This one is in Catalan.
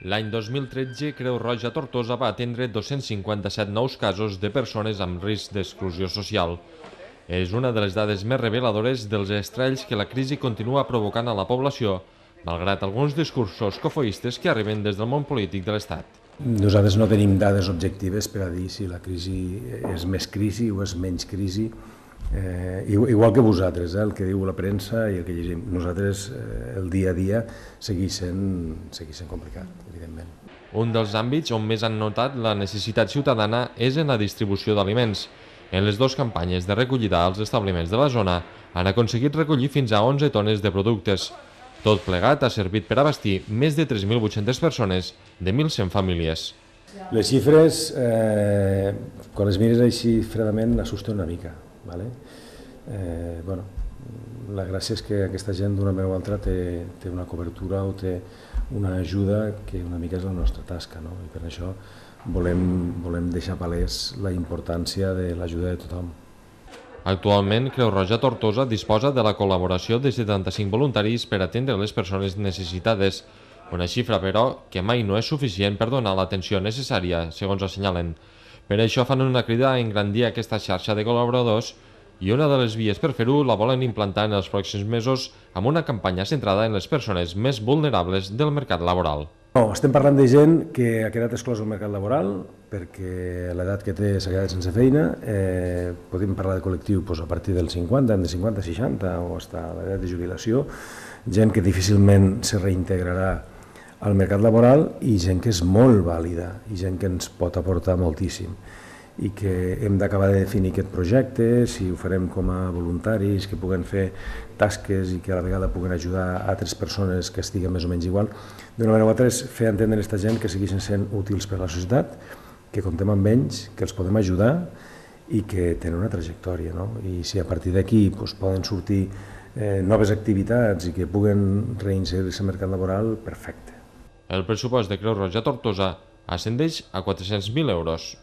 L'any 2013, Creu Roja Tortosa va atendre 257 nous casos de persones amb risc d'exclusió social. És una de les dades més reveladores dels estralls que la crisi continua provocant a la població, malgrat alguns discursos cofoistes que arriben des del món polític de l'Estat. Nosaltres no tenim dades objectives per a dir si la crisi és més crisi o és menys crisi, igual que vosaltres, el que diu la premsa i el que llegim. Nosaltres el dia a dia segueix sent complicat, evidentment. Un dels àmbits on més han notat la necessitat ciutadana és en la distribució d'aliments. En les dues campanyes de recollida als establiments de la zona han aconseguit recollir fins a 11 tones de productes. Tot plegat ha servit per abastir més de 3.800 persones de 1.100 famílies. Les xifres, quan les mires així fredament, assusten una mica. La gràcia és que aquesta gent d'una manera o altra té una cobertura o té una ajuda que una mica és la nostra tasca, i per això volem deixar palès la importància de l'ajuda de tothom. Actualment, Creu Roja Tortosa disposa de la col·laboració de 75 voluntaris per atendre les persones necessitades, una xifra, però, que mai no és suficient per donar l'atenció necessària, segons assenyalen. Per això fan una crida a engrandir aquesta xarxa de col·laboradors i una de les vies per fer-ho la volen implantar en els pròxims mesos amb una campanya centrada en les persones més vulnerables del mercat laboral. Estem parlant de gent que ha quedat exclosa del mercat laboral perquè l'edat que té s'ha quedat sense feina. Podem parlar de col·lectiu a partir dels 50, de 50 a 60 o fins a l'edat de jubilació, gent que difícilment se reintegrarà al mercat laboral i gent que és molt vàlida i gent que ens pot aportar moltíssim i que hem d'acabar de definir aquest projecte, si ho farem com a voluntaris, que puguen fer tasques i que a la vegada puguen ajudar altres persones que estiguen més o menys igual. D'una manera o altra és fer entendre a aquesta gent que segueixen sent útils per a la societat, que comptem amb ells, que els podem ajudar i que tenen una trajectòria. I si a partir d'aquí poden sortir noves activitats i que puguen reinserir-se al mercat laboral, perfecte. El pressupost de Creu Roja Tortosa ascendeix a 400.000 euros.